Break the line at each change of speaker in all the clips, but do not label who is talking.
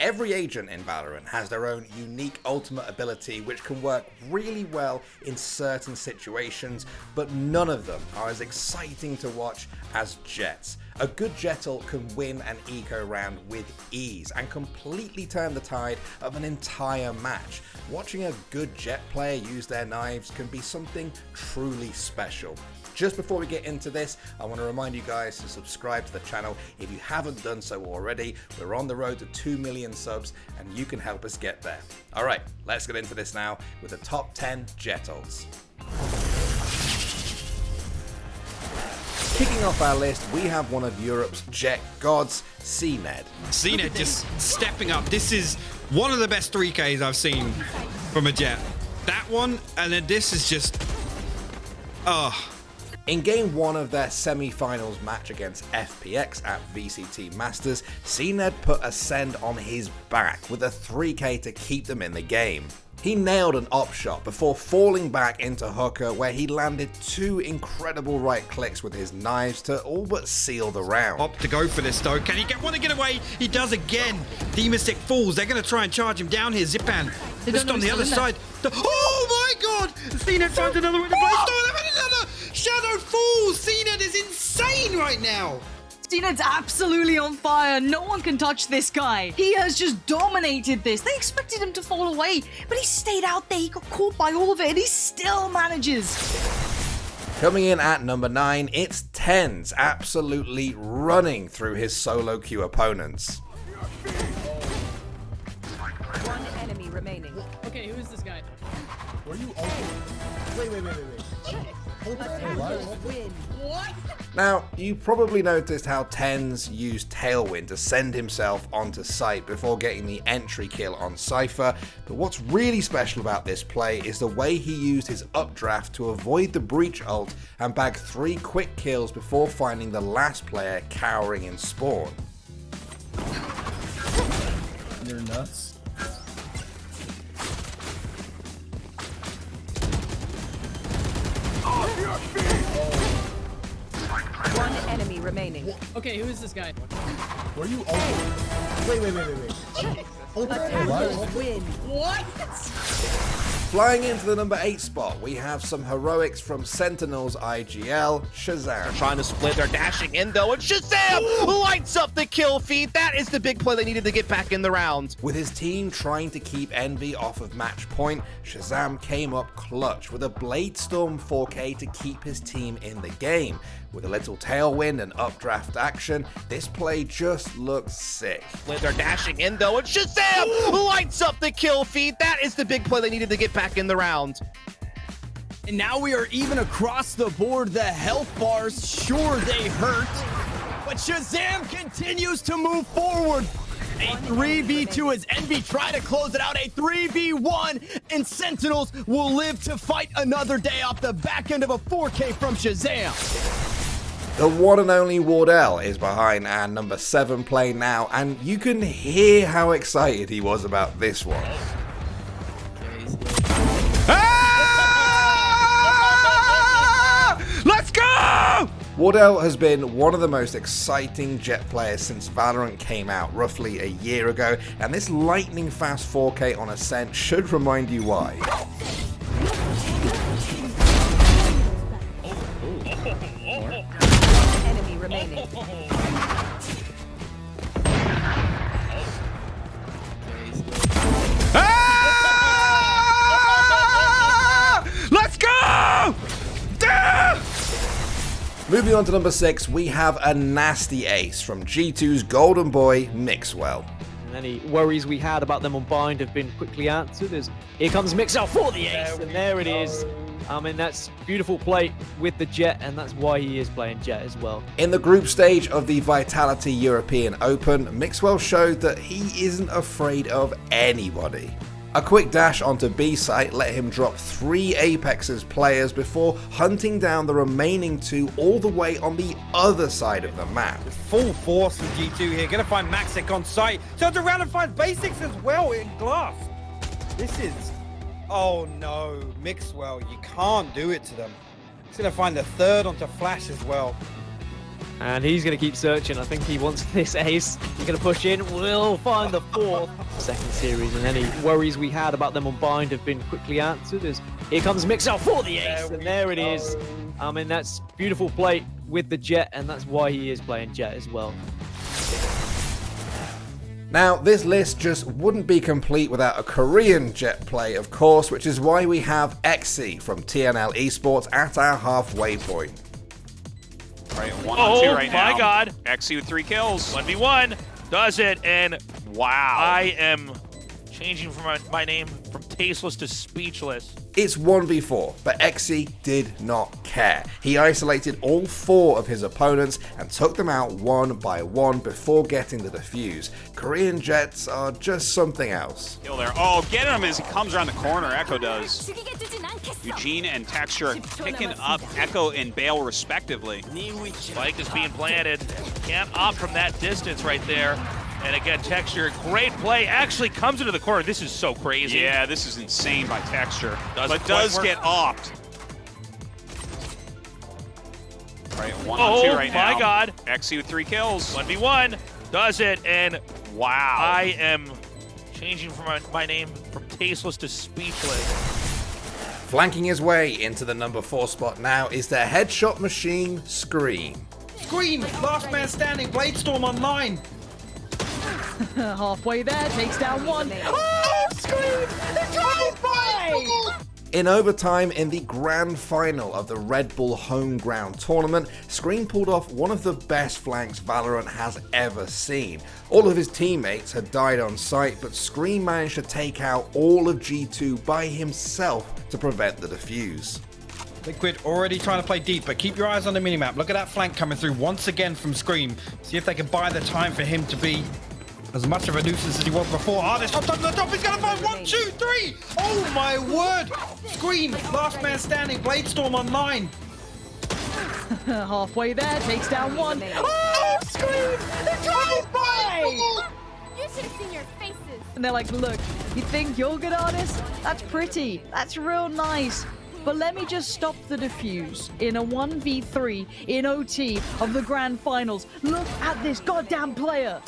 Every agent in Valorant has their own unique ultimate ability which can work really well in certain situations, but none of them are as exciting to watch as Jett's. A good Jett ult can win an eco round with ease and completely turn the tide of an entire match. Watching a good Jett player use their knives can be something truly special. Just before we get into this, I want to remind you guys to subscribe to the channel if you haven't done so already. We're on the road to 2 million subs and you can help us get there. Alright, let's get into this now with the top 10 Jett ults. Kicking off our list, we have one of Europe's Jett gods, CMed.
CMed just stepping up. This is one of the best 3Ks I've seen from a Jett. That one, and then this is just...
In game 1 of their semi-finals match against FPX at VCT Masters, CMed put Ascend on his back with a 3K to keep them in the game. He nailed an op shot before falling back into hooker where he landed 2 incredible right clicks with his knives to all but seal the round.
Opt to go for this though. Can he want to get away? He does again. Demistic falls. They're going to try and charge him down here. Zipan just on the other side. Oh my god! CMed finds another way to play. Another shadow falls. CMed is insane right now.
CMed's absolutely on fire. No one can touch this guy. He has just dominated this. They expected him to fall away, but he stayed out there. He got caught by all of it, and he still manages.
Coming in at number 9, it's TenZ, absolutely running through his solo queue opponents.
One enemy remaining.
Okay, who is this guy?
Were you open? Wait.
What?
Now, you probably noticed how TenZ used Tailwind to send himself onto site before getting the entry kill on Cypher, but what's really special about this play is the way he used his updraft to avoid the breach ult and bag 3 quick kills before finding the last player cowering in spawn.
You're nuts.
One enemy remaining.
Okay, who is this guy?
Were you open? Wait.
Attackers win.
What?
Flying into the number 8 spot, we have some heroics from Sentinels IGL, Shazam.
Trying to split, they're dashing in though, and Shazam lights up the kill feed. That is the big play they needed to get back in the round.
With his team trying to keep Envy off of match point, Shazam came up clutch with a Blade Storm 4K to keep his team in the game. With a little tailwind and updraft action, this play just looks sick.
They're dashing in though, and Shazam lights up the kill feed. That is the big play they needed to get back in the round.
And now we are even across the board. The health bars, sure they hurt, but Shazam continues to move forward. A 3v2 as Envy try to close it out. A 3v1, and Sentinels will live to fight another day off the back end of a 4K from Shazam.
The one and only Wardell is behind our number 7 play now, and you can hear how excited he was about this one.
Let's go!
Wardell has been one of the most exciting Jett players since Valorant came out roughly a year ago, and this lightning fast 4K on Ascent should remind you why.
Enemy remaining.
Let's go!
Moving on to number 6, we have a nasty ace from G2's golden boy, Mixwell.
And any worries we had about them on bind have been quickly answered as here comes Mixwell for the ace, and there it is. I mean, that's beautiful play with the Jett, and that's why he is playing Jett as well.
In the group stage of the Vitality European Open, Mixwell showed that he isn't afraid of anybody. A quick dash onto B site let him drop 3 Apex's players before hunting down the remaining 2 all the way on the other side of the map.
Full force from G2 here. Gonna find Maxic on site. Turns around and finds Basics as well in glass. This is... Oh no, Mixwell, you can't do it to them. He's gonna find the 3rd onto Flash as well.
And he's going to keep searching. I think he wants this ace. He's going to push in. Will find the 4th. Second series, and any worries we had about them on bind have been quickly answered. As here comes Mixwell for the ace, and there it is. I mean, that's beautiful play with the Jett, and that's why he is playing Jett as well.
Now, this list just wouldn't be complete without a Korean Jett play, of course, which is why we have Exy from TNL Esports at our halfway point.
Right, 1-on-2 right now.
Oh my god.
Exy with 3 kills.
1v1 does it, and wow. I am changing from my name from tasteless to speechless.
It's 1v4, but Exy did not care. He isolated all 4 of his opponents and took them out one by one before getting the defuse. Korean Jetts are just something else.
Kill there. Oh, get him as he comes around the corner. Echo does. Eugene and Texture picking up Echo and Bale respectively.
Spike is being planted. Can't opt from that distance right there. And again, Texture, great play. Actually comes into the corner. This is so crazy.
Yeah, this is insane by Texture.
Does
Get opt. Right, 1-on-2 right now.
Oh my god.
Exy with 3 kills.
1v1 does it, and wow. I am changing from my name from tasteless to speechless.
Flanking his way into the number 4 spot now is the headshot machine, Scream.
Scream! Last man standing, Bladestorm online.
Halfway there, takes down 1.
Oh, Scream! Drive-by!
In overtime in the grand final of the Red Bull home ground tournament, Scream pulled off one of the best flanks Valorant has ever seen. All of his teammates had died on site, but Scream managed to take out all of G2 by himself to prevent the defuse.
Liquid already trying to play deep, but keep your eyes on the minimap. Look at that flank coming through once again from Scream. See if they can buy the time for him to be as much of a nuisance as he was before. Ah, this hot top to the top, he's gonna find 1, 2, 3! Oh my word! Scream, last man standing, Bladestorm online.
Halfway there, takes down 1.
Oh, Scream! Drive-by!
You should have seen your faces.
And they're like, look, you think you're good artists? That's pretty. That's real nice. But let me just stop the defuse in a 1v3 in OT of the grand finals. Look at this goddamn player.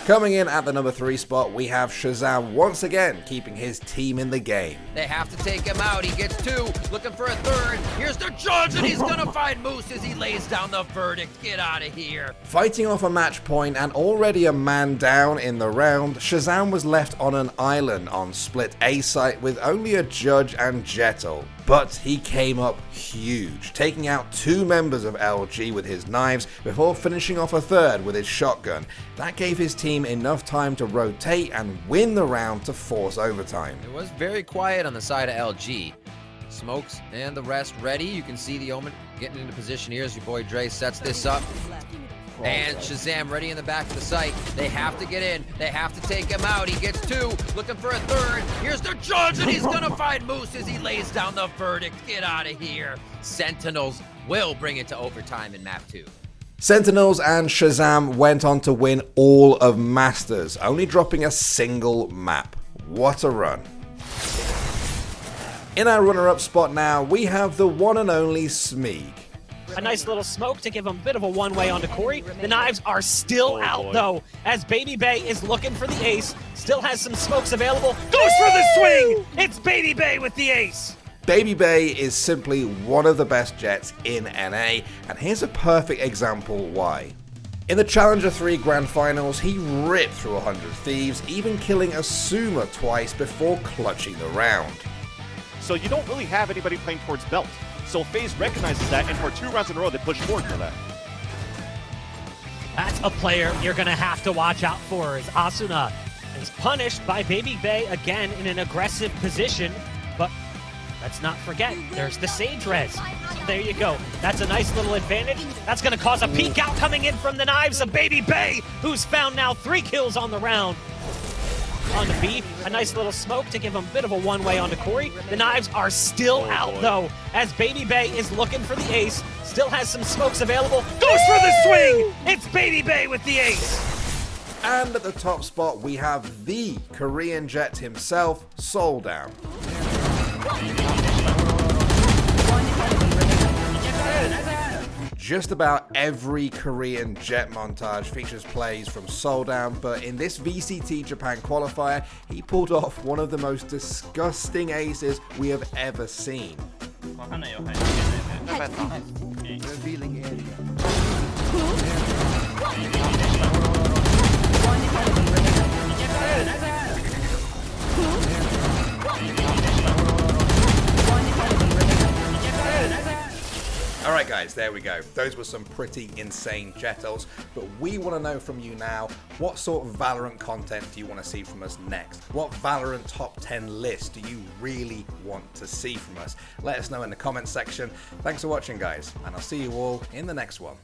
Coming in at the number 3 spot, we have Shazam once again, keeping his team in the game.
They have to take him out. He gets 2, looking for a 3rd. Here's the judge, and he's gonna find Moose as he lays down the verdict. Get out of here.
Fighting off a match point and already a man down in the round, Shazam was left on an island on split A site with only a judge and Jett Ults. But he came up huge, taking out 2 members of LG with his knives before finishing off a 3rd with his shotgun. That gave his team enough time to rotate and win the round to force overtime.
It was very quiet on the side of LG. Smokes and the rest ready. You can see the Omen getting into position here as your boy Dre sets this up. And Shazam ready in the back of the site. They have to get in. They have to take him out. He gets 2, looking for a 3rd. Here's the judge, and he's gonna find Moose as he lays down the verdict. Get out of here. Sentinels will bring it to overtime in map 2.
Sentinels and Shazam went on to win all of Masters, only dropping a single map. What a run. In our runner-up spot now, we have the one and only Smeeg.
A nice little smoke to give him a bit of a one-way onto Corey. The knives are still out, though, as BabyBay is looking for the ace. Still has some smokes available. Goes for the swing! It's BabyBay with the ace!
BabyBay is simply one of the best Jetts in NA, and here's a perfect example why. In the Challenger 3 Grand Finals, he ripped through 100 Thieves, even killing a Suma twice before clutching the round.
So you don't really have anybody playing towards Belt. So FaZe recognizes that, and for 2 rounds in a row, they push forward for that.
That's a player you're going to have to watch out for, as Asuna is punished by BabyBay again in an aggressive position. But let's not forget, there's the Sage Res. There you go. That's a nice little advantage. That's going to cause a peek out coming in from the knives of BabyBay, who's found now 3 kills on the round. On the B, a nice little smoke to give him a bit of a one-way onto Corey. The knives are still out, though, as BabyBay is looking for the ace. Still has some smokes available. Goes for the swing! It's BabyBay with the ace!
And at the top spot, we have the Korean Jett himself, Souldown. Just about every Korean Jett montage features plays from Soldown, but in this VCT Japan qualifier, he pulled off one of the most disgusting aces we have ever seen.
Revealing area.
Alright guys, there we go. Those were some pretty insane Jett Ults, but we want to know from you now, what sort of Valorant content do you want to see from us next? What Valorant top 10 list do you really want to see from us? Let us know in the comments section. Thanks for watching guys, and I'll see you all in the next one.